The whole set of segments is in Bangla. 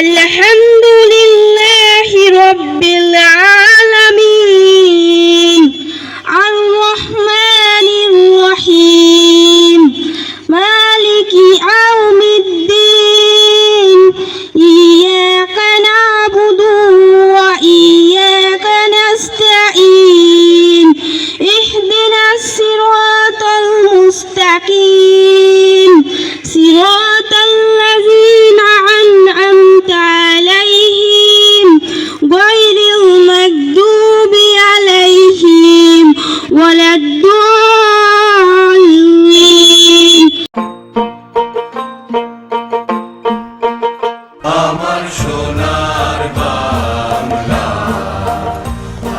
আলহামদুলিল্লাহি রাব্বিল আলামিন আর রহমানির রহিম মালিকি ইয়াউমিদ্দিন ইয়্যাকা না'বুদু ওয়া ইয়্যাকা নাস্তাঈন ইহদিনাস সিরাতাল মুস্তাকিম সিরাতাল লাযীনা আন'আমতা আলাইহিম গায়রিল মাগদুবি আলাইহিম ওয়ালাদ-দাল্লিন। আমার সোনার বাংলা,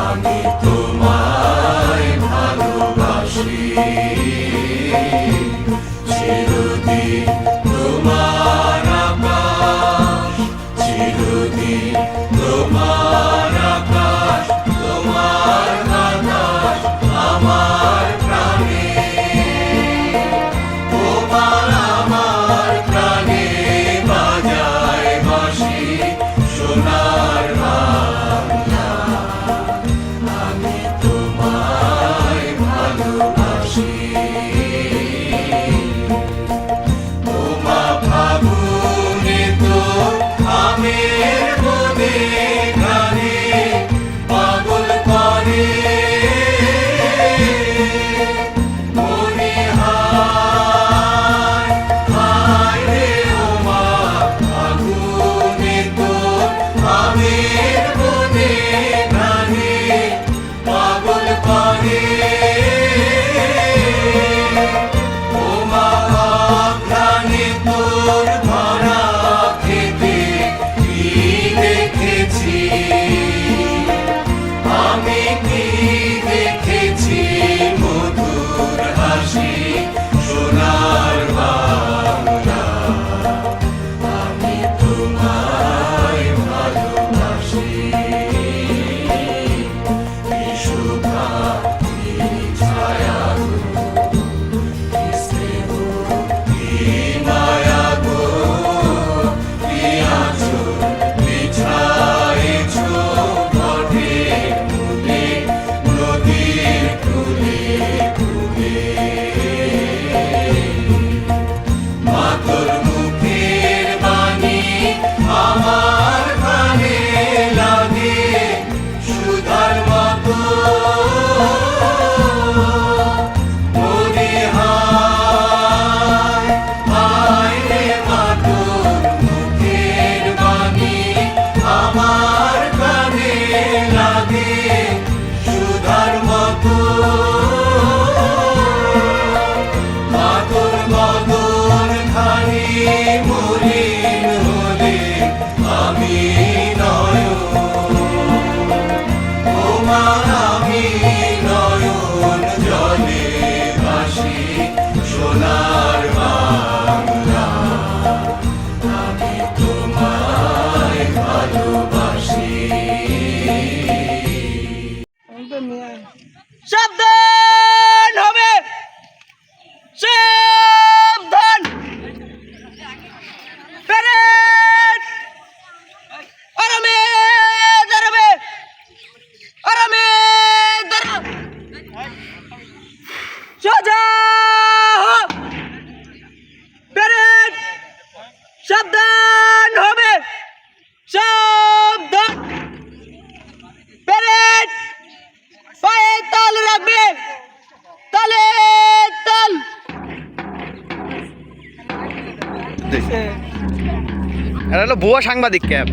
আমি তোমায় ভালোবাসি, চিরদিন তোমার আকাশ, চিরদিন তোমার আকাশ, তোমার বাতাস আমার প্রাণে, তোমার আমার প্রাণে বাজায় বাঁশি, সোনার বাংলা, আমি তোমায় ভালোবাসি। তোমা ফাগুনে তো আমের বনে গানে পাগল করে, মনে হায় হায় রে ওমা ফাগুনে তো আমের বনে গানে পাগল করে, ওমা অঘ্রাণে তোর ভরা খেতে কি দেখেছি, আমি কি দেখেছি মধুর হাসি, সোনার বাংলা, আমি তোমায় ভালোবাসি। কি শোভা কি ছায়া গো, কি স্নেহ কি মায়া গো, কি আঁচল বিছায়েছ বটের মূলে, নদীর কূলে কূলে। মা তোর মুখের বাণী আমার কানে লাগে সুধার মতো, মনে হায় হায় রে মা তোর মুখের বাণী আমার কানে লাগে সুধার মতো, মা তোর বদন খানি মলিন হলে আমি নয়ন, ওমা আমি নয়ন জলে ভাসি, সোনার বাংলা, আমি তোমায় ভালোবাসি। সাবধান হবে, সাবধান, প্যারেড, আরামে দাঁড়াবে, আরামে দাঁড়া, সোজা হ, প্যারেড, সাবধান হবে, সাবধান, প্যারেড, পায়ে তাল রাখবে, তালে তাল। এটা হলো ভুয়া সাংবাদিক ক্যাব।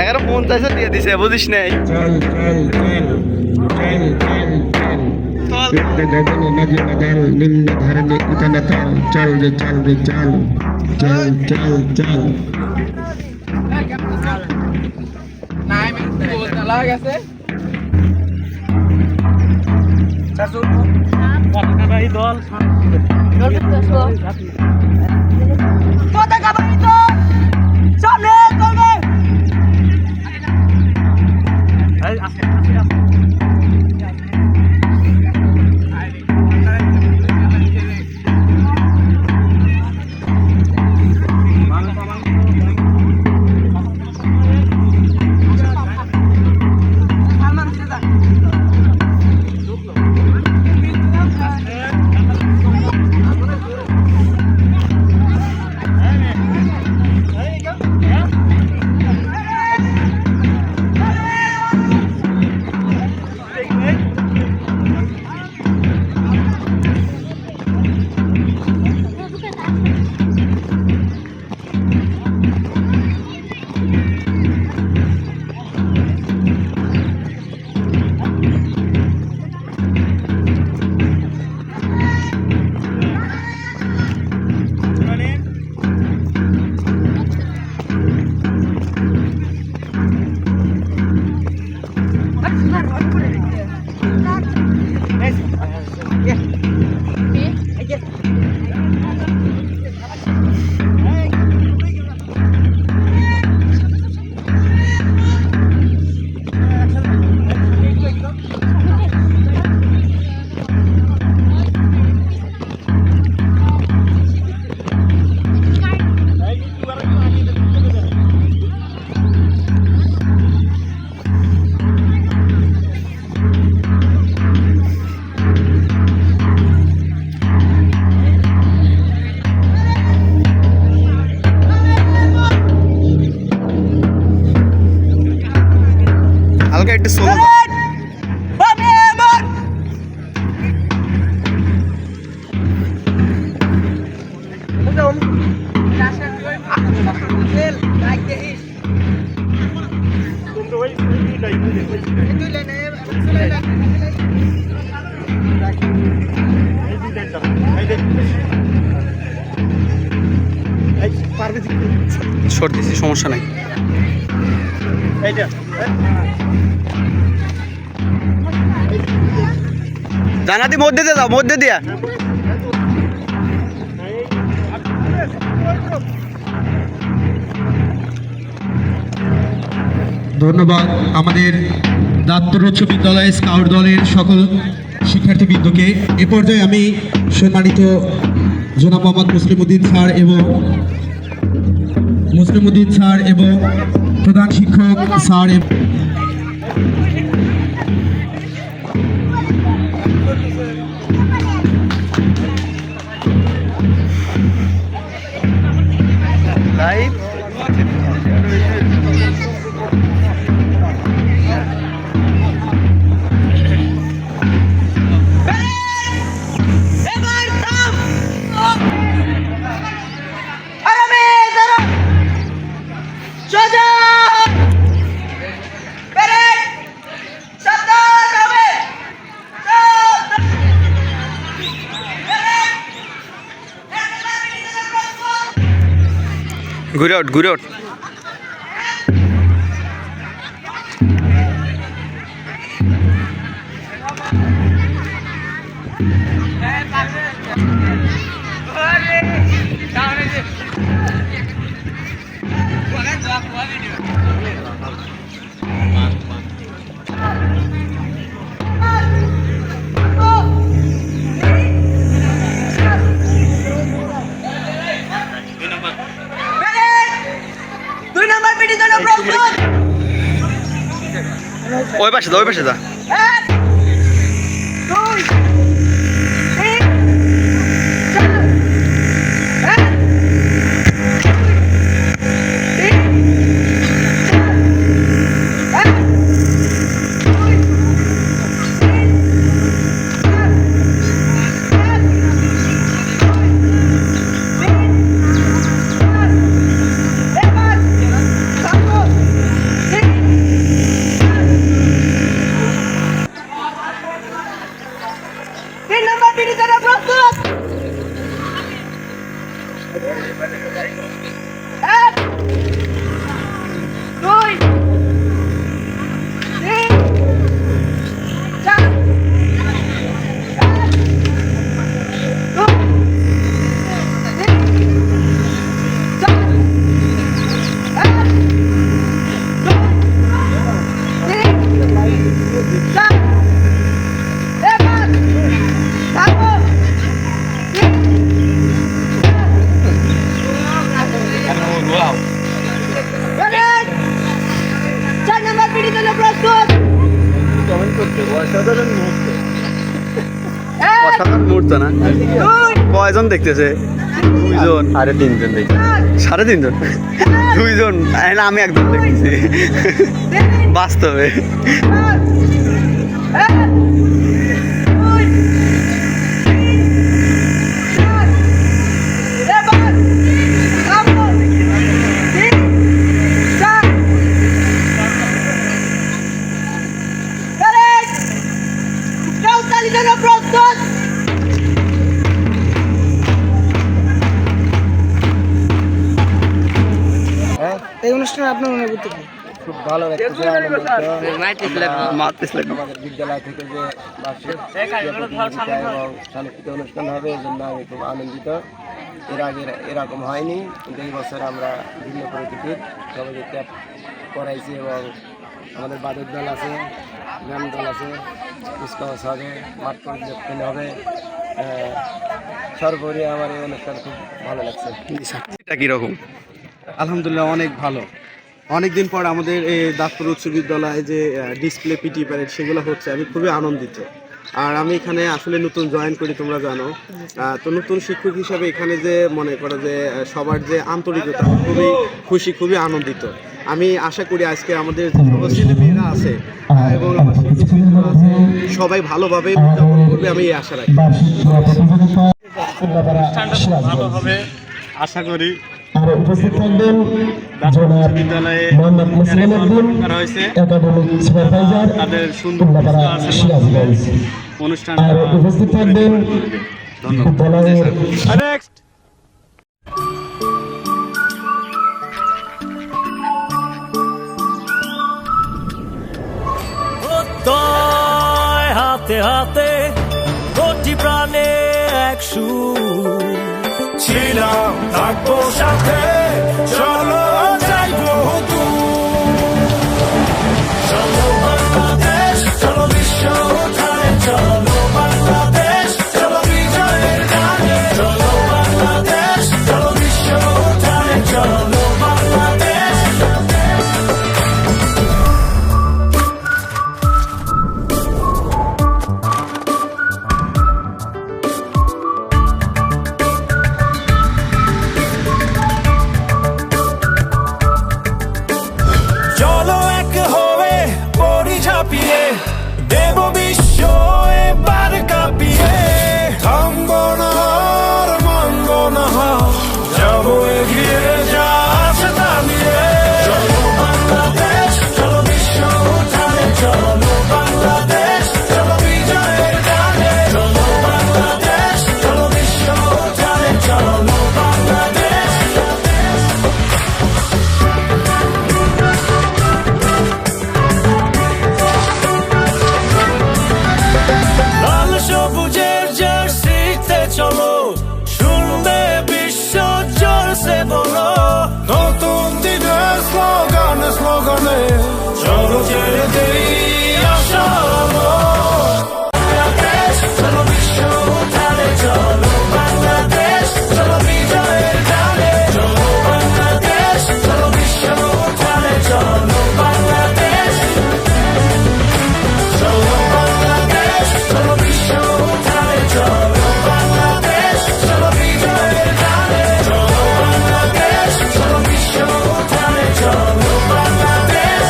11:50 দিয়ে দিছে, বুঝিস নাই? চল রে চল রে চল, চল চল চল। পতাকা বাহিনী তো সামনে চলবে। হালকা একটু সোলো বামে এবার শর্ট দিছি, সমস্যা নাই। জানাতি মধ্যে দিয়ে দাও, মধ্যে দিয়া। ধন্যবাদ আমাদের দাত্তর উচ্চ বিদ্যালয় স্কাউট দলের সকল শিক্ষার্থীবৃন্দকে। এ পর্যায়ে আমি সম্মানিত জনাব মোহাম্মদ মুসলিম উদ্দিন স্যার এবং প্রধান শিক্ষক স্যার লাইভ এবার থাম আরামে দাঁড়া সোজা প্যারেড সাবধান ঘুরে ওঠ, ঘুরে ওঠ। দুই নম্বর পিটি জন্য প্রস্তুত ওই পাশে যা, ওই পাশে যা। এক দুই তিন চার এক তিন চার এক দুই তিন চার এক এবার থামো তিন নম্বর পিটি জন্য প্রস্তুত এক দুই তিন চার এক দুই তিন চার এক দুই তিন চার এবার থামো প্যারেড 4 নম্বর পিটি জন্য প্রস্তুত অসাধারণ এক মুহূর্ত না? দুই কয়জন দেখতেছে? দুইজন, আরে তিনজন দেখছে, সাড়ে তিনজন, দুইজন, আমি একজন দেখতেছি বাস্তবে। চার এক দুই তিন চার এবার থামো তিন চার প্যারেড 44 জন্য প্রস্তুত এই অনুষ্ঠানে আপনার অনুভূতি কি? খুব ভালো লাগতেছে, আনন্দিত। মারতেছিল। আমাদের বিদ্যালয় থেকে যে বার্ষিক ক্রীড়া প্রতিযোগিতা এবং সাংস্কৃতিক অনুষ্ঠান হবে এই জন্য আমি খুব আনন্দিত। এর আগে এরকম হয়নি, কিন্তু এই বছর আমরা ভিন্ন প্রকৃতির সবাইকে ক্যাপ করাইছি এবং আমাদের বাদক দল আছে, গান দল আছে, কুচকাওয়াজ হবে, মাঠ পরিদর্শন হবে। সর্বোপরি আমার এই অনুষ্ঠান খুব ভালো লাগছে। এটা কীরকম? আলহামদুলিল্লাহ অনেক ভালো। অনেকদিন পর আমাদের এই দাঁতপুর উচ্চ বিদ্যালয়ে যে ডিসপ্লে পিটি প্যারেড সেগুলো হচ্ছে, আমি খুবই আনন্দিত। আর আমি এখানে আসলে নতুন জয়েন করি, তোমরা জানো। তো নতুন শিক্ষক হিসাবে এখানে যে মনে করো যে সবার যে আন্তরিকতা, খুবই খুশি, খুবই আনন্দিত। আমি আশা করি আজকে আমাদের যে সকল ছেলেমেয়েরা আছে এবং আমার শিক্ষকরা আছে সবাই ভালোভাবে উদযাপন করবে, আমি এই আশা রাখি। ভালোভাবে আশা করি। আর উপস্থিত থাকবেন বিদ্যালয়ে করা হয়েছে একাডেমিক সুপারভাইজার তাদের সুন্দর সিরাজগঞ্জ। অনুষ্ঠান। আর উপস্থিত থাকবেন বিদ্যালয়ের নেক্সট হাতে হাতে কোটি প্রাণে এক সুর ছিলাম, থাকবো সাথে, চলো যাইবো দূর। চলো বাংলাদেশ, চলো বিশ্ব উঠানে, চলো বাংলাদেশ, চলো বিজয়ের গানে, চলো বাংলাদেশ, চলো বিশ্ব উঠানে, চলো বাংলাদেশ। চলো এক হয়ে পরি ঝাঁপিয়ে, দেব বিশ্ব এবার কাঁপিয়ে। থামবো না আর মানবো না, যাবো এগিয়ে, যা আছে তা নিয়ে। চলো বাংলাদেশ, চলো বিশ্ব উঠানে, চলো বাংলাদেশ, চলো বিজয়ের গানে, চলো বাংলাদেশ, চলো বিশ্ব উঠানে, চলো বাংলাদেশ। লাল সবুজের জার্সিতে চলো, শুনবে বিশ্ব জোরসে বলো। নতুন দিনের স্লোগানে স্লোগানে চলো ছেড়ে দেই আশা আলো। বাংলাদেশ, চলো বিশ্ব উঠানে, চলো বাংলাদেশ, চলো বিজয়ের গানে, চলো বাংলাদেশ, চলো বিশ্ব উঠানে, চলো বাংলাদেশ। চলো বাংলাদেশ, চলো বিশ্ব উঠানে, চলো বাংলাদেশ, চলো বিজয়ের গানে, চলো বাংলাদেশ, চলো বিশ্ব উঠানে, চলো বাংলাদেশ।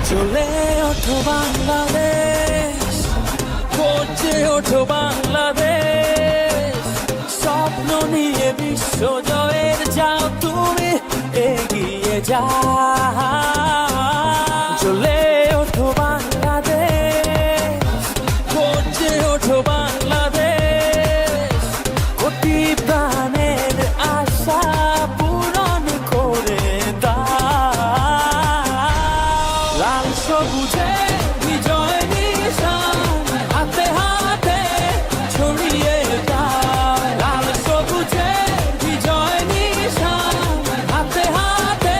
চলে ওঠো বাংলাদেশ, করছে ওঠো বাংলাদেশ। স্বপ্ন নিয়ে বিশ্ব জয়ের যাও তুমি এগিয়ে যাও। চলে ওঠো বাংলাদেশ, করছে ওঠো বাংলাদেশ। কোটি প্রাণের আশা পূরণ করে দাও। লাল সবুজে বিজয় নিশান হাতে হাতে ছড়িয়ে দাও। লাল সবুজে বিজয় নিশান হাতে হাতে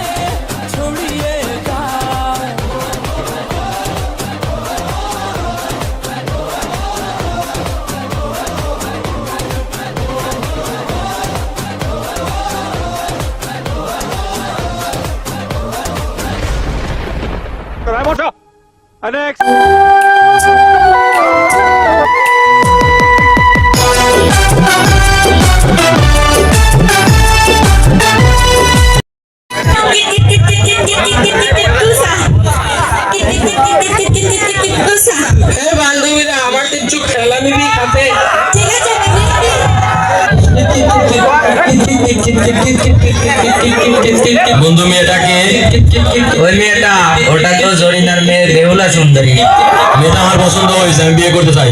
ছড়িয়ে দাও। নেক্সট বান্ধবীরা আমার কিছু খেলা নিবি হাতে। ঠিক আছে বন্ধু মেয়েটাকে ওই মেয়েটা ওটা তো জরিনার মেয়ে বেহুলা সুন্দরী মেয়েটা আমার পছন্দ হয়েছে আমি বিয়ে করতে চাই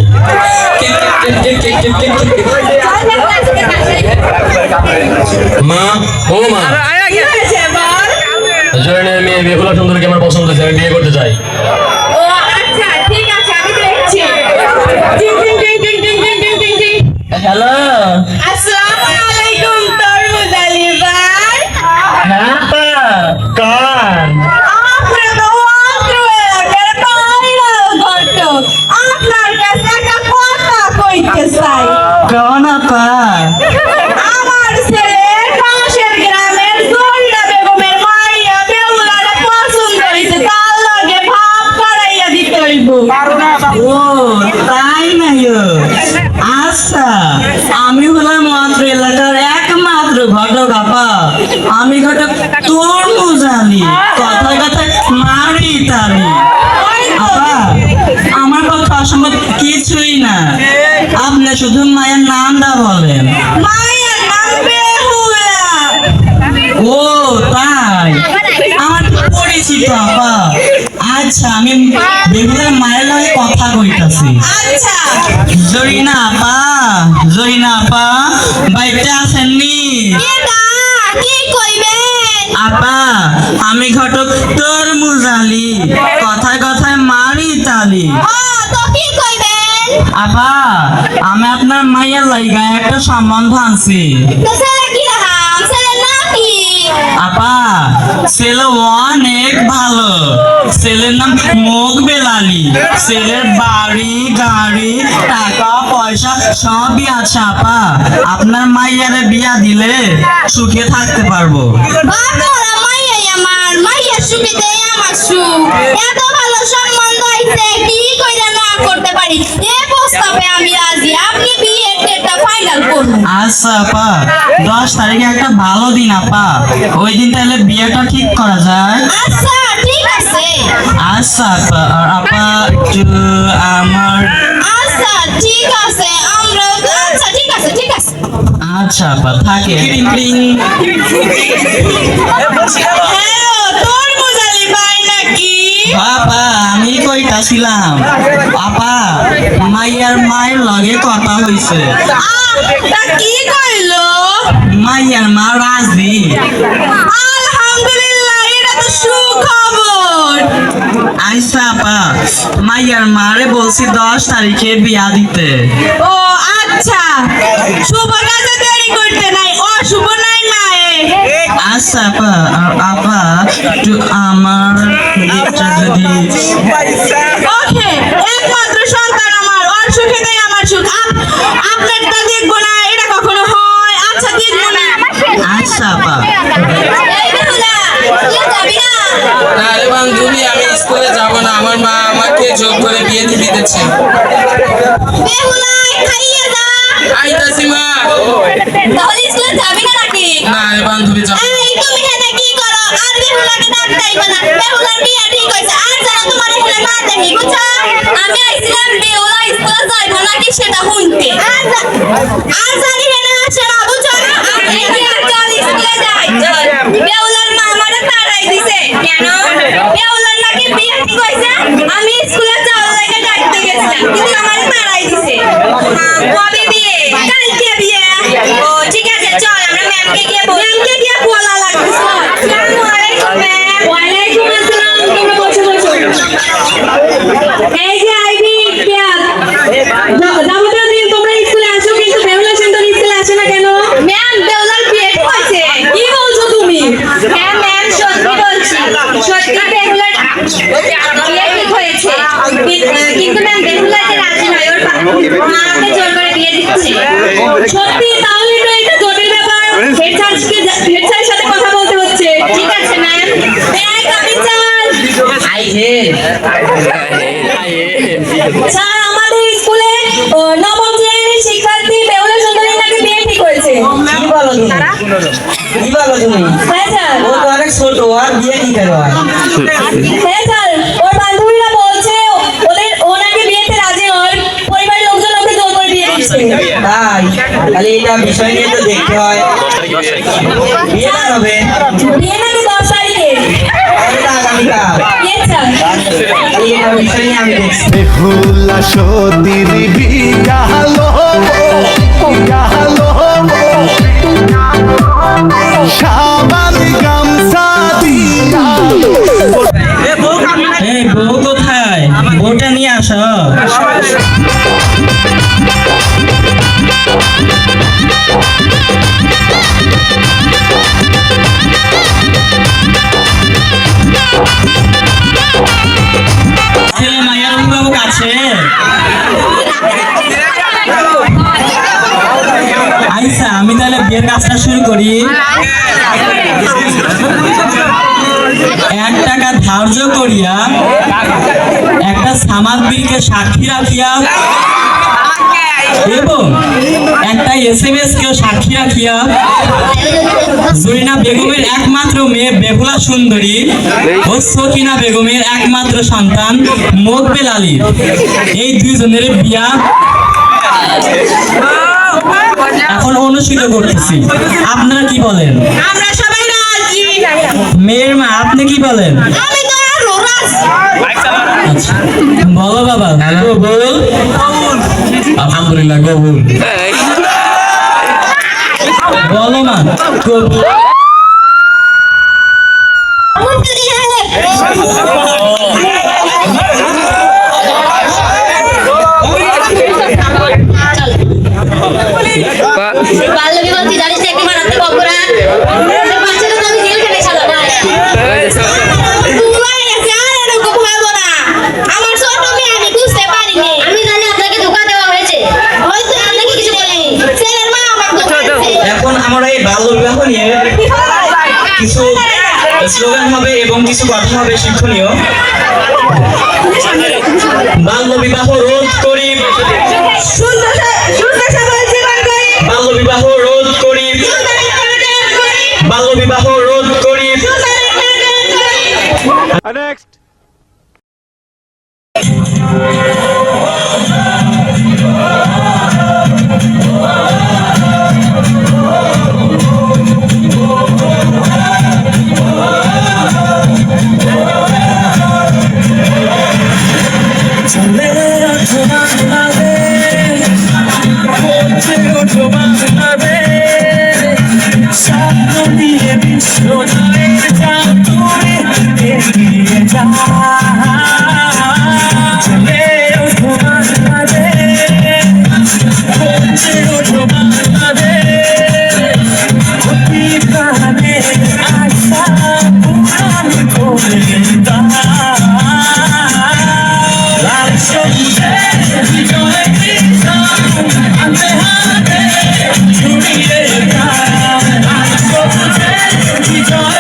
মা ও মা জরিনার মেয়ে বেহুলা সুন্দরীকে আমার পছন্দ হয়েছে আমি বিয়ে করতে চাই ও আচ্ছা ঠিক আছে আমি দেখছি হ্যালো আসসালামু আলাইকুম তরমুজ আলী ভাই হ্যাঁ কান আপনার তো অত্র এলাকার বাইরে ঘটক আপনার কাছে একটা কথা কইতে চাই কোন আপা আমার ছেলে পাশের গ্রামের জরিনা বেগমের মাইয়া বেহুলারে পছন্দ হইছে তার লগে ভাব করাইয়া দিতে হইব ও তাই নাই আচ্ছা আমি হলাম মাত্র এলাকার একমাত্র ঘটক আপা আমি ঘটক তরমুজ আলী কথায় কথায় মারি তারি আপা আমার কথা অসম্ভব কিছুই না আপনি শুধু মায়ের নামটা বলেন মায়ের নাম বেহুলা ও তাই আমার তো পরিচিত আপা আচ্ছা আমি বেহুলার মায়ের লগে কথা কইতাছি আচ্ছা জরিনা আপা বাইতে আছেননি এটা কি কইবেন আপা আমি ঘটক তরমুজ আলী কথায় কথায় মারি তালি ও তো কি কইবেন আপা আমি আপনার মায়ের লাইগা একটা সম্বন্ধ আনছি তো ছেলে কি নাম ছেলে নাকি আপা ছেলে অনেক ভালো ছেলের নাম মোকবেল আলী ছেলের বাড়ি গাড়ি টাকা পয়সা সবই আছে আপা আপনার মাইয়ারে বিয়া দিলে সুখে থাকতে পারবো বাবা মাইয়া আমার মাইয়া সুখে দেয় আমার সুখ এত ভালো সম্বন্ধ হইছে কি কইরা না করতে পারি এই প্রস্তাবে আমি রাজি আপনি বিয়ের ডেটটা ফাইনাল করুন আচ্ছা আপা 10 তারিখে একটা ভালো দিন আপা ওই দিন তাহলে বিয়েটা ঠিক করা যায় আচ্ছা ঠিক আছে আচ্ছা আপা আর আপা একটু আমার আচ্ছা ঠিক আছে আমরা আচ্ছা ঠিক আছে আচ্ছা আপা থাকে হ্যালো তরমুজ আলী ভাই নাকি আপা আমি কইতাছিলাম আপা মাইয়ার মায়ের লগে কথা হইছে তা কি কইলো মাইয়ার মা রাজি আলহামদুলিল্লাহ এটা তো সুখবর আচ্ছা আপা মাইয়ার মারে বলছি 10 তারিখে বিয়া দিতে ও আচ্ছা শুভ কাজে দেরি করতে নাই অশুভ নাই মায়ে আচ্ছা আপা আর আপা একটু আমার দিকটা যদি ওকে একমাত্র সন্তান আমার ওর সুখে দেয় আমার সুখ আপনারটা দেখবো না এটা কখনো হয় আচ্ছা দেখবো না আচ্ছা আপা এই বেহুলা, তুই যাবি না? আরে বান্ধবী আমি স্কুলে যাব না আমার মা আমাকে জোর করে বিয়ে দিয়ে দিতেছে বেহুলা, খাইয়ে যা। আইতাছি মা তাহলে স্কুলে যাবি না নাকি? না রে বান্ধবী যাব এই, তুমি এখানে কি করো? আর বেহুলাকে ডাক যাইবে না। বেহুলার বিয়ে ঠিক হয়েছে। আর যেন তোমার এখানে না দেখি, বুঝছো? আমি আইছিলাম বেহুলা স্কুলে যাইবো নাকি সেটা শুনতে। আর জানি না আসে না, বুঝছো? আমি আর চল স্কুলে যাই। বেহুলার মা আমারে তাড়াই দিছে। কেন? বেহুলার নাকি বিয়ে ঠিক হয়েছে। আমি স্কুলে যাওয়ার লাগে ডাকতে গেছিলাম, কিন্তু আমারে তাড়াই দিছে। কবে বিয়ে? কালকে বিয়ে। ও ঠিক আছে, চল আমরা ম্যামকে গিয়ে বলি। ম্যামকে গিয়ে বলা লাগবে। আসসালামু আলাইকুম ম্যাম। ওয়ালাইকুম আসসালাম। তোমরা বসো। এই যে আইবি পেয়ার। যাবতীয় দিন তোমরা স্কুলে আসো, কিন্তু বেহুলা সুন্দরী স্কুলে আসে না কেন? ম্যাম, বেহুলার বিয়ে ঠিক হয়েছে। কি বলছো তুমি? হ্যাঁ ম্যাম, সত্যি বলছি। সত্যি বেহুলার বিয়ে ঠিক হয়েছে। কিন্তু ম্যাম বেহুলা যে রাজি নয়, ওর মা আমাকে জোর করে বিয়ে দিচ্ছে। সত্যি? তাহলে তো এটা জটিল ব্যাপার। হেড স্যারের সাথে কথা বলতে হচ্ছে। ঠিক আছে ম্যাম। ব্যাগ আমি চাল। স্যার, আমাদের স্কুলে নবম শ্রেণীর শিক্ষার্থী বেহুলা সুন্দরী নাকি বিয়ে ঠিক হয়েছে। কি বলো তুমি হ্যাঁ স্যার। ও তো অনেক ছোট আর বিয়ে কি করে হয় হ্যাঁ স্যার, ওর বান্ধবীরা বলছে ও নাকি বিয়েতে রাজি নয়, পরিবারের লোকজন ওকে জোর করে বিয়ে দিচ্ছে। তাই তাহলে এটা বিষয় নিয়ে তো দেখতে হয় বিয়েটা হবে বিয়ে নাকি 10 তারিখে? আগামীকাল আচ্ছা। বিষয় নিয়ে আমি দেখছি বেহুলা সতীর বিয়া হলো সাবান গামছা দিয়া এই বউ কোথায়? বউটা নিয়ে আসো। ছেলে মায়ের অভিভাবক আছে? আচ্ছা, আমি তাহলে বিয়ের কাজটা শুরু করি। 1 টাকা ধার্য করিয়া একটা সামাদবীরকে সাক্ষী রাখিয়া এবং একটা SMS কেও সাক্ষী রাখিয়া জরিনা বেগমের একমাত্র মেয়ে বেহুলা সুন্দরী ও সকিনা বেগমের একমাত্র সন্তান মোকবেল আলী, এই দুইজনের বিয়া এখন অনুষ্ঠিত করতেছি। আপনারা কি বলেন? আমরা সবাই রাজি। মেয়ের মা, আপনি কি বলেন? আমি তো আরো রাজি। আচ্ছা, বলো বাবা। বল। আলহামদুলিল্লাহ কবুল। বলো মা। কবুল। মন্ত্রী বাল্য বিবাহ তুই জানিস না, একটি মারাত্মক অপরাধ। বাচ্চারা তো আমি জেলখানায় ছাড়লাম না। ভুলে গেছে, আর এরকম হইব না। আমার ছোট মেয়ে, আমি বুঝতে পারিনি। আমি জানি আপনাকে ধোঁকা দেওয়া হয়েছে, হয়তো আপনাকে কিছু বলিনি। ছেলের মা আমার ধোঁকা দিয়েছে। এখন আমরা এই বাল্য বিবাহ নিয়ে কিছু স্লোগান হবে এবং কিছু কথা হবে শিক্ষণীয়। বাল্য বিবাহ রোধ করি, বাল্য বিবাহ রোধ করি, বাল্য বিবাহ রোধ করি। Next. Joy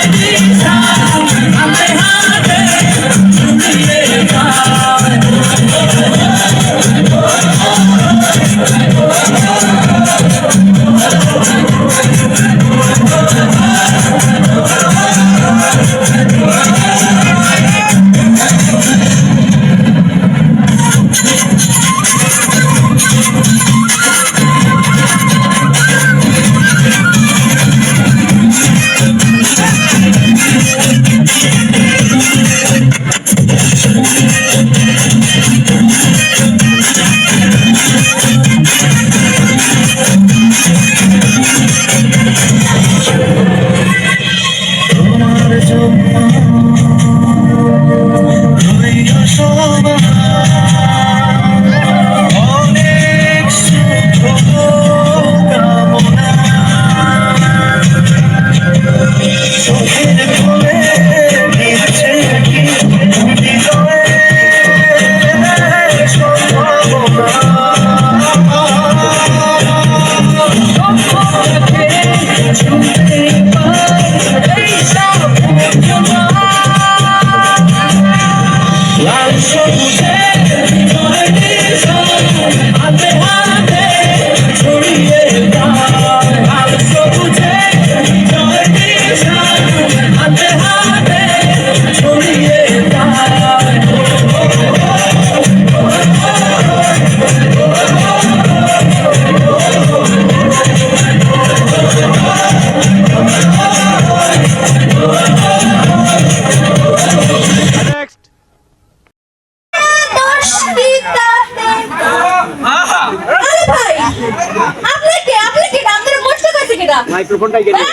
বেড়া মাইক্রোফোনটা গেলে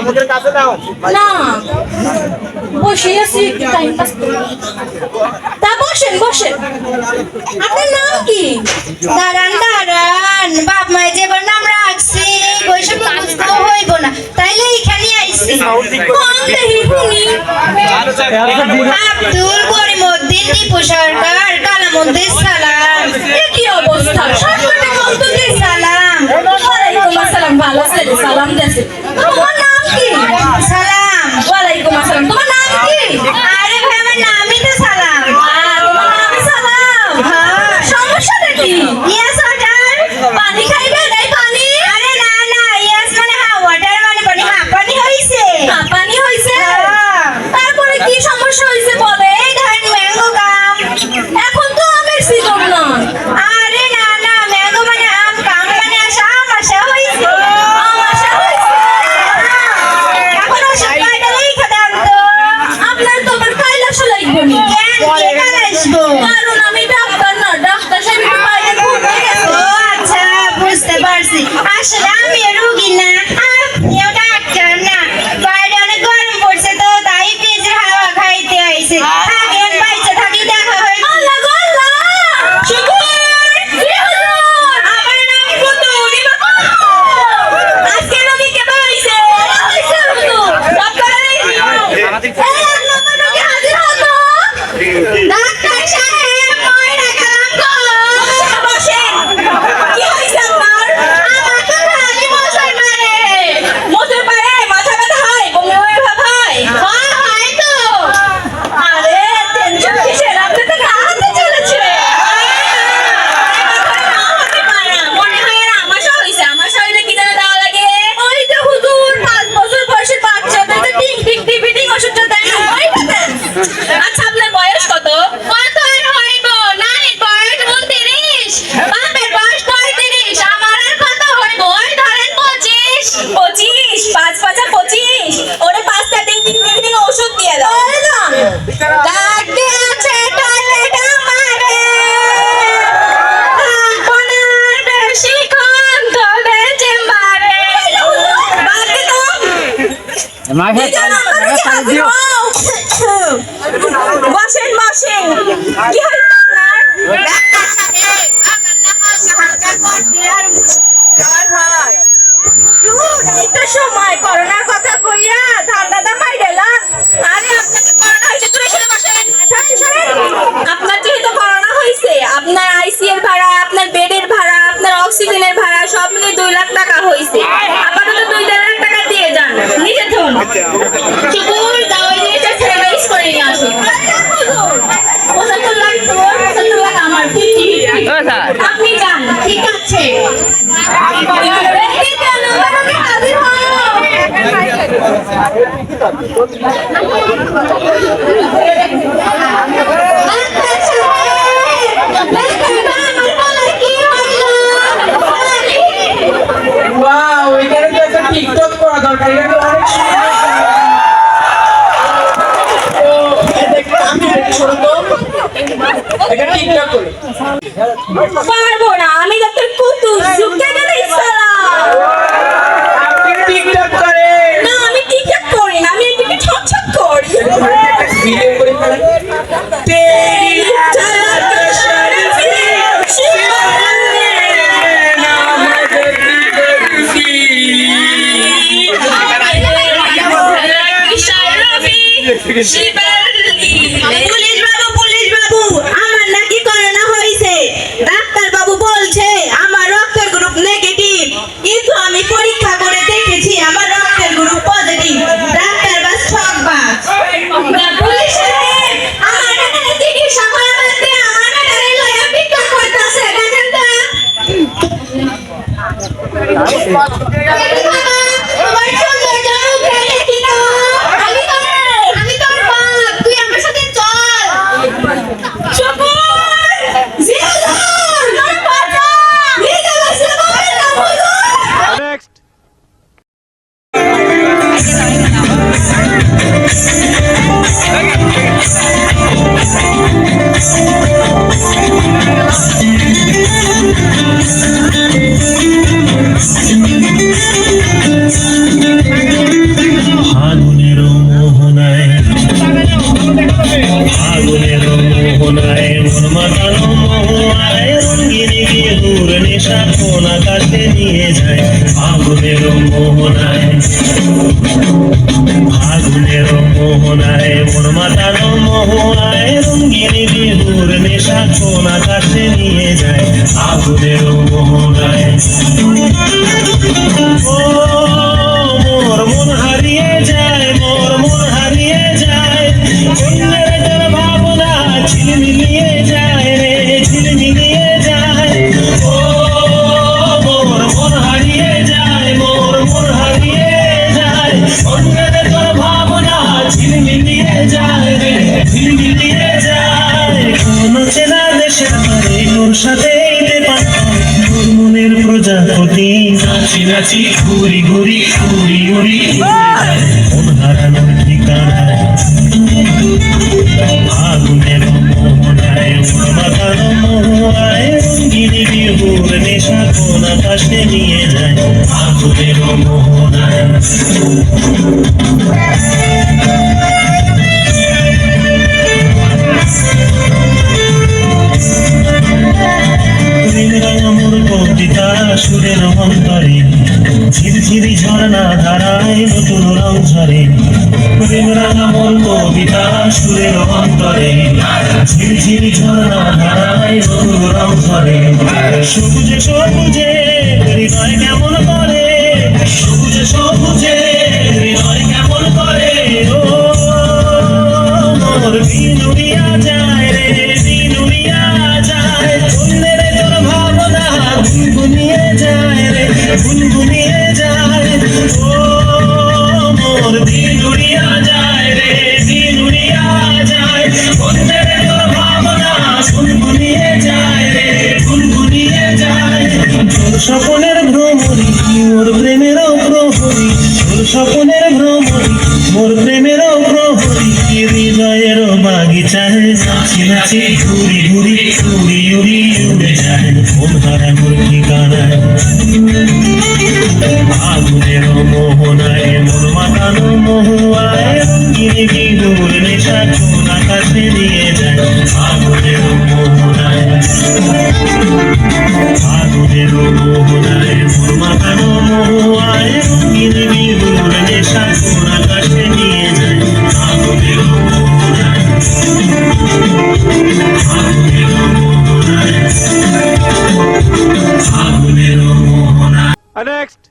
মুখের কাছে দাও। না বসে আছি একটু টাইম পাস করি। তা বসেন বসেন। আপনার নাম কি? দাঁড়ান দাঁড়ান, বাপ মায়ের যে নাম রাখছি বৈশাখ বুঝতে হইব না, তাইলে এখানে আইছি। কোন দেহি শুনি? আব্দুল করিমউদ্দিন টিপু সরকার কালামুদ্দিন সালাম। এ কি অবস্থা? সরকারটা কত কি সালাম? ওয়ালাইকুম আসসালাম। ভালো আছেন? সালাম দেছে। তোমার নাম কি? সালাম। ওয়ালাইকুম আসসালাম। তোমার নাম কি? আরে ভাই আমার নামই তো সালাম। তোমার নামই সালাম? হ্যাঁ। সমস্যাটা কি? Yes water. পানি খাইবে? নাই পানি? আরে না না, ইয়েস মানে হ্যাঁ, ওয়াটার মানে পানি। হ্যাঁ পানি হইছে। হ্যাঁ পানি হইছে। তারপরে কি সমস্যা হইছে বলে? এই ধরেন ম্যাঙ্গো কাম। এখন তো আমের সিজন না। আরে না না, ম্যাঙ্গো মানে আম, কাম মানে আশা, আম আশা হইছে। আম আশা হইছে। এখন ওষুধ কয়টা লিখে দেন তো? আপনার তো আবার কাইলাসও লাগবে নি। কেন কে কাইলাসবো? কারণ আমি ডাক্তার না, ডাক্তার সাহেব একটু বাইরে ঘুরতে গেছে। ও আচ্ছা বুঝতে পারছি। আসলে আমি রোগী না, আপনিও ডাক্তার না। বাইরে অনেক গরম পড়ছে তো তাই ফ্রিজের হাওয়া খাইতে আইছে। থাকেন বাইচে থাকি, দেখা হইবে। আল্লাহ গো আল্লাহ, শুকুর কি হলো? আমার নাম পুতুল। আজকে নবী কে পাইছে? পাইছে হুজুর। ডাক্তার এই নম্বর রোগী হাজির হলো। ডাক্তার সাহেব ময়রা কালাম গো। বসেন। কি হইছে আপনার? আমার তো খালি মশাই মারে। মশাই মারে? মাথা ব্যথা হয়? বমি হয় ভাই? হয় হয় তো। আরে টেনশন কিসের? আপনি তো রাতে চলেছে। মনে হয় আর আমাশা হইছে। আমাশা হইলে কি জানা দেওয়া লাগে? ওই যে হুজুর 5 বছর বয়সের বাচ্চাদের যে টিং টিং টিপিটিং ওষুধটা দেন, ওইটা দেন। আচ্ছা আপনার বয়স কত? কত আর হইব? নানির বয়স 29, বাপের বয়স 35, আমার আর কত হইব? ওই ধরেন 25। 25? 5 5 25? ওরে 5টা টিং টিং টিপিটিং ওষুধ দিয়ে দাও। ডাক দিয়েছে টয়লেট আমারে। আপনার বেশিক্ষণ তবে চেম্বারে। বাদ দে তো। বসেন বসেন। কি হইছে আপনার? ডাক্তার সাহেব আমার না হালকা কফি আর জ্বর হয়। এই তো সময় করোনার কথা কইয়া ঠান্ডা দামাই গেলাম। আরে আপনার তো করোনা হয়েছে, তুই এসে বসেন। আপনার যেহেতু করোনা হয়েছে, আপনার আইসি এর ভাড়া, আপনার বেডের ভাড়া, আপনার অক্সিজেনের ভাড়া সব মিলে 2 লাখ টাকা হয়েছে। আপাতত 2 লাখ টাকা দিয়ে যান। নিজে ধরুন। চুপুর দাও, ওই জিনিসটা সেভিংস করে নিয়ে আসুন। 75 লাখ তোর, 70 লাখ আমার। 50-50 আপনি যান। ঠিক আছে। ওয়াও, এখানে তো একটা টিকটক করা দরকার। এটা তো অনেক পারবো না, আমি ডাক্তার কুতুব ঝুঁকে গেলে টিকটক করে না, আমি টিকটক করি না, আমি এদিকে ছক ছক করি। ভিডিও করে ফেলেন। তেরি চাঁদ শরফি শিবনে নামাজ বরফি শিবলি। পুলিশ বাবু আমার নাকি করোনা হয়েছে। ডাক্তার বাবু বলছে আমার রক্তের গ্রুপ নেগেটিভ, কিন্তু আমি পরীক্ষা করে দেখেছি আমার রক্তের গ্রুপ পজিটিভ। ডাক্তার বাস ঠকবাজ। পুলিশ সাহেব আমার এখানে চিকিৎসা করা বলতে আমার এখানে লাগা টিকটক করতেছে। দেখেন তো তোমার সৌন্দর্য মুখে দেখি না। আমি তোর বাপ, তুই আমার সাথে চল। চুপুর জিয়াদা তোর বাবা নিতে বসে বলে না বলো। Next Thank you. মোহনায় ফাগুনের মোহনায় মন মাতানো মোহনায় রঙিন বিহুর নেশা কোন আকাশে নিয়ে যায় ফাগুনের মোহনায় ও মোর মন হারিয়ে যায় মোর মন হারিয়ে যায় অন্যের তোর ভাবনা ঝিলমিলিয়ে যায় রে ঝিলমিলিয়ে যায় ও মোর মন হারিয়ে যায় মোর মন হারিয়ে যায় অন্যের তোর ভাবনা ঝিলমিলিয়ে যায় রে ঝিলমিলিয়ে যায় কোন চেনা দেশের বাড়ি তোর সাথে তোর মনের প্রজাপতি নাচি নাচি ঘুরি ঘুরি ঘুরি ঘুরি মন হারানোর ঠিকানা আগুনের মোহনায় মাথানো মোহনায় রঙিন বিহুর নেশা কোন আকাশে নিয়ে যায় আগুনের মোহনায় মোর কবিতা সুরের অন্তরে ঝিরঝিরি ঝর্ণা ধারায় নতুন রং ঝরে মোর কবিতা সুরের অন্তরে ঝিরঝিরি ঝর্ণা ধারায় নতুন রং ঝরে সবুজে সবুজে হৃদয় কেমন করে সবুজে সবুজে হৃদয় কেমন করে ও মোর বিনুরিয়া যায় রে বিনুরিয়া যায় অন্যের তোর ভাবনা গুনগুনিয়ে যায় রে গুনগুনিয়ে যায় ও মোর বিনুরিয়া যায় রে বিনুরিয়া যায় অন্যের তোর ভাবনা গুনগুনিয়ে যায় রে গুনগুনিয়ে যায় তোর স্বপ্নের ভ্রমরি মোর প্রেমেরও প্রহরী তোর স্বপ্নের ভ্রমরি মোর প্রেমেরও প্রহরী হৃদয়ের বাগিচায় নাচি নাচি ঘুরি ঘুরি উড়ি উড়ি উড়ে যায় মন হারানোর ঠিকানায় আগুনের মোহনায় মন মাতানো মোহনায় রঙিন বিহুর নেশা কোন আকাশে নিয়ে যায় আগুনের মোহনায় আগুনের মোহনায় মন মাতানো মোহনায় রঙিন বিহুর নেশা কোন আকাশে নিয়ে যায় আগুনের মোহনায় আগুনের মোহনায় আগুনের মোহনায় Next.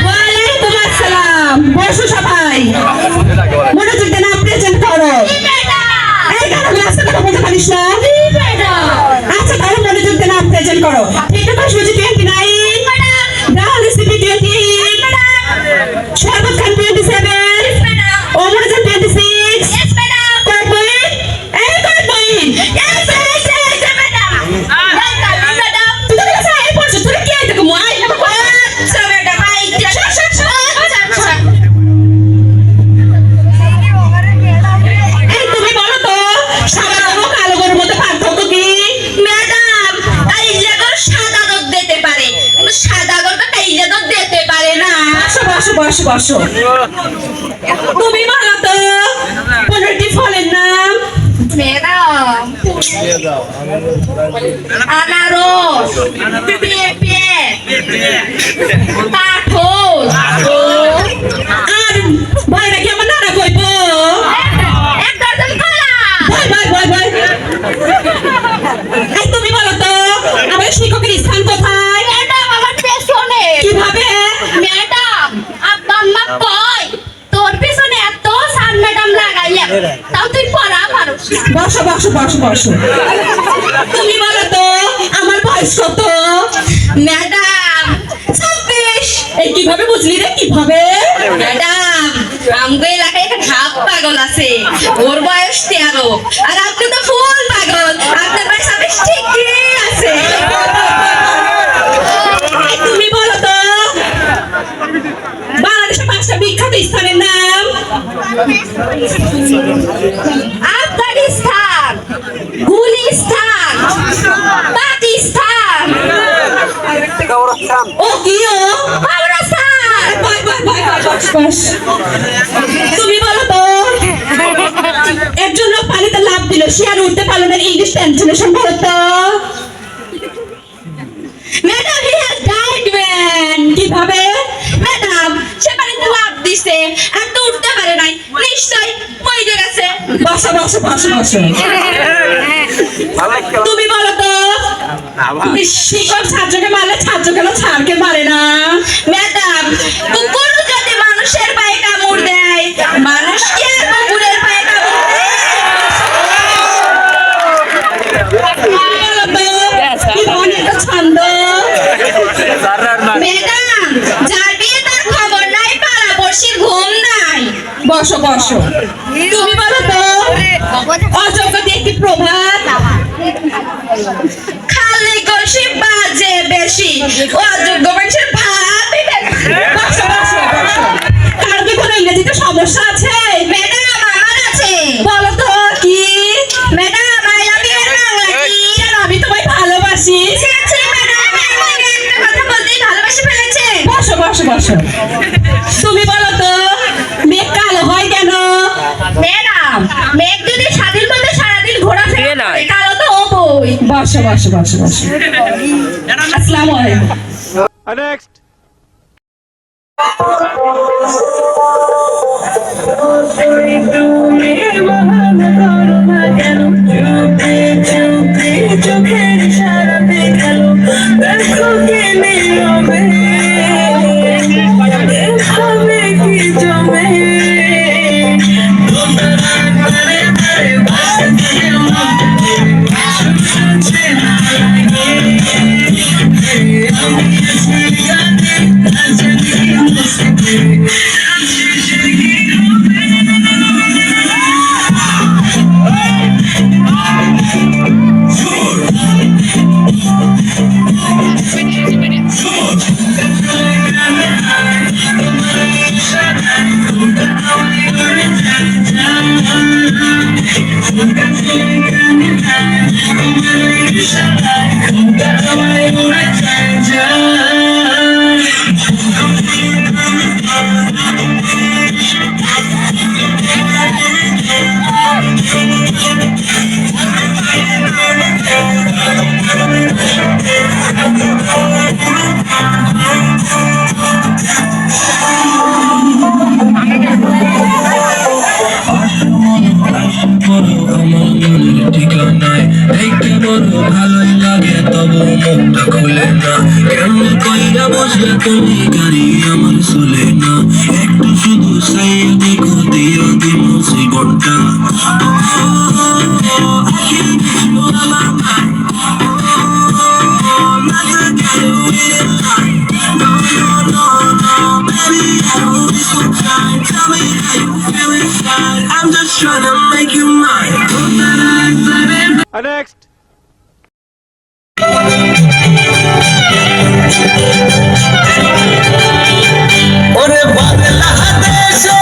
ওয়ালাইকুম আসসালাম বসো সবাই মনোযোগ দেন প্রেজেন্ট করো এই গানগুলো আস্তে কথা বলতে পারিস না আচ্ছা তাহলে মনোযোগ দেন প্রেজেন্ট করো এটা তো সুজি 29 ডাল রেসিপি 28 শরবত খান 27 ওমরজান 26 কয়পয়েন্ট এই কয়পয়েন্ট বসো বসো তুমি বলো তো 15টি ফলের নাম ম্যাডাম আনারস পেঁপে কাঁঠাল আর ভয় নাকি আমার নানা কইব এক ডজন কলা ভয় এই তুমি বলো তো আমার শিক্ষকের স্থান কোথায় ম্যাডাম আমার পেছনে কিভাবে ম্যাডাম আব্বা কই তোর পেছনে এত সান ম্যাডাম লাগাইয়া তাও তুই পড়া পারোস বসো তুমি বলো তো আমার বয়স কত ম্যাডাম 26 এই কিভাবে বুঝলি রে কিভাবে ম্যাডাম আমগো এলাকায় একটা ঢাপ পাগল আছে ওর বয়স 13 আর আপনি তো ফুল পাগল আপনার বয়স 26 ঠিকই আছে তুমি বলো তো বাংলাদেশের 5টা বিখ্যাত স্থানের নাম আফগানিস্তান গুলিস্তান পাকিস্তান ও কি ও পাকিস্তান তুমি বলো তো একজন লোক পানিতে লাফ দিল সে আর উঠতে পারলো না ইংলিশ ট্রান্সলেশন বলো তো madam he has died man বসো বসো বসো বসো তুমি বলো তো শিক্ষক ছাত্রকে মারলে ছাত্র কেন ছাড়কে মারে না? ম্যাডাম, কুকুর যদি মানুষের পায়ে কামড় দেয়, মানুষ কি আর কুকুরের পায়ে কামড় দেয়? কি অনেকটা ছন্দ। ম্যাডাম, যার বিয়ে তার খবর নাই, পাড়াপড়শির ঘুম নাই। বসো বসো তুমি বলো তো অযোগ্যতা একটি প্রভাব। খালি কলসি বাজে বেশি, অযোগ্য মানুষের ভাত। বসো বসো বসো কারো কি কোনো ইংরেজিতে সমস্যা আছে? ম্যাডাম, আমার আছে। বলো তো কি? ম্যাডাম, আই লাভ ইউ এর বাংলা কি? কেন আমি তোমায় ভালোবাসি। ছি, ছি, ম্যাডাম, আপনি আমাকে একটা কথা বলতেই ভালোবেসে ফেলেছেন। বসো বসো বসো তুমি বলো তো মেঘ কালো হয় কেন? ম্যাডাম, মেঘ যদি স্বাধীন মতো সারাদিন ঘোরাফেরা করে, কালো তো হবই। বসো বসো বসো বসো আসসালামু আলাইকুম। Next. ভালোই লাগে তবু মুখটা খুলে না, কেমন কইরা বসলে তুমি গাড়ি আমার চলে না, একটু শুধু চাইয়া দেখো দিয়া দিন জীবনটা। I'm just trying to make you mine. Next. ওরে বাংলাদেশে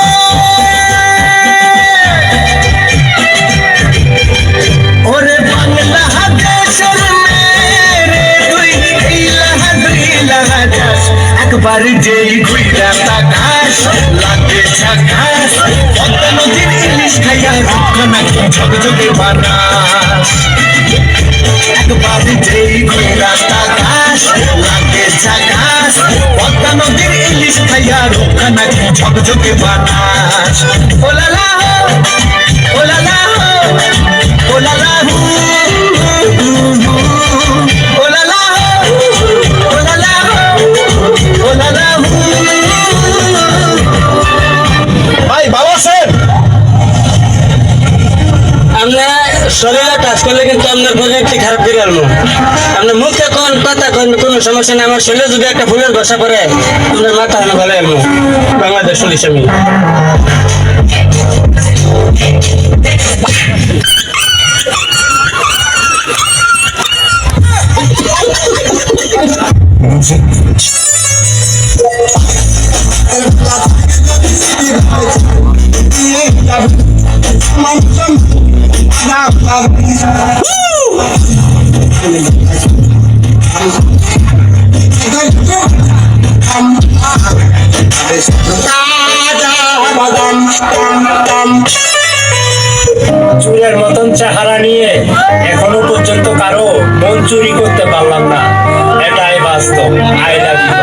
ওরে বাংলাদেশের মেরে তুই এই লাহা যাস, একবার যেই ঘুইরা তাকাস লাগে ঝাকাস, পদ্মা নদীর ইলিশ খাইয়া রুক্ষ নাকি ঝকঝকে বানাস, একবার যেই ঘুইরা তাকাস লাগে ঝাকাস, পদ্মা নদীর ইলিশ খাইয়া রুক্ষ নাকি ঝকঝকে বানাস। ওলালা ওলালা ওলালা ওলালা ওলালা ওলালা। ভাই ভালো আছেন? আমরা শরীরে কাজ করলে কিন্তু আপনার প্রজেক্টটি খারাপ করে আনবো। আপনার মুখে কোন কথা কোন কোনো সমস্যা নেই, আমার শরীরে যদি একটা ফুলের বসা পড়ে আপনার মাথা হানো ভালো আনবো। বাংলাদেশ পুলিশ আমি। চুরের মতন চেহারা নিয়ে এখনো পর্যন্ত কারো মন চুরি করতে পারলাম না, এটাই বাস্তব। I love you.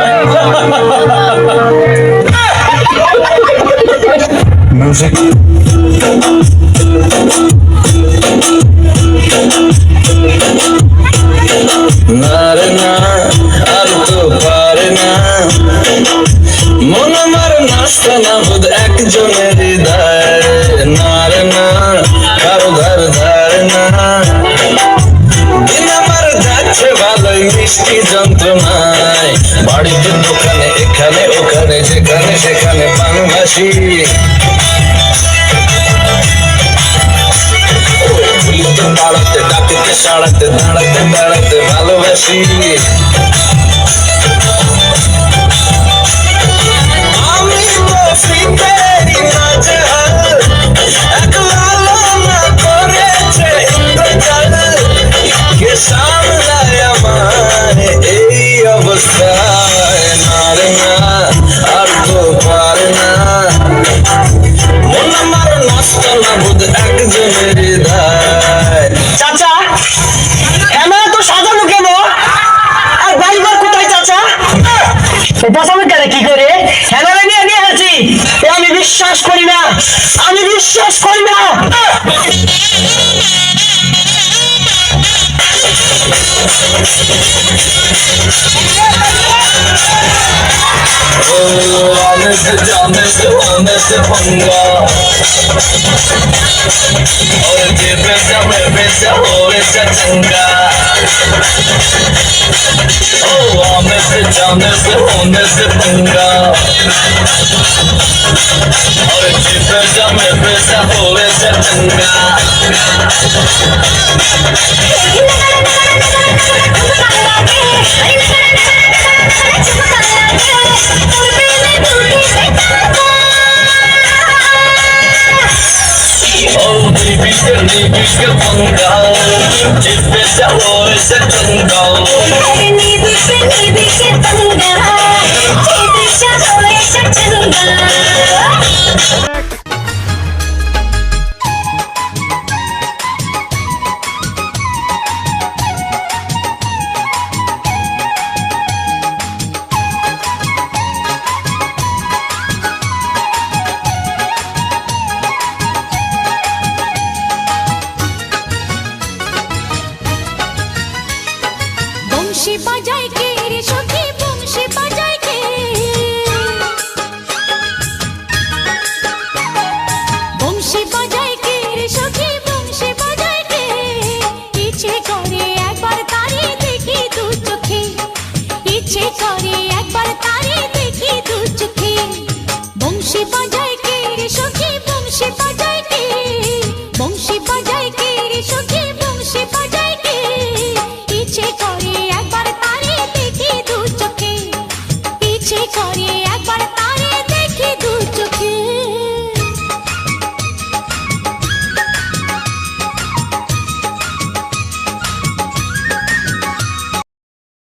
মিষ্টি যন্ত্রণায় বাড়িতে দোকানে এখানে ওখানে যেখানে সেখানে পানবাসি ভুলিতে পাড়াতে ডাকিতে সাড়াতে দাঁড়াতে বেড়াতে ভালোবাসি আমি তো ফিরেই না জাল এক লালনা করেছে ইন্দ্রজাল কে সামলায় আমার এই অবস্থায় না রে না আর তো পারে না মন আমার নষ্ট না বুধ একজনের হৃদয় চাচা এমন তো সাজানো কেন আর ড্রাইভার কোথায় চাচা বসানো কেন কি করে হ্যাঁ নিয়ে নিয়ে আছি আমি বিশ্বাস করি না honest पंगा और जे बेचा में बेचा हो बेचा चंगा honest पंगा और जे बेचा में बेचा हो बेचा चंगा Nibische पंगा जे बेचा हो बेचा चंगा nibische पंगा जे बेचा हो बेचा चंगा বংশী বাজা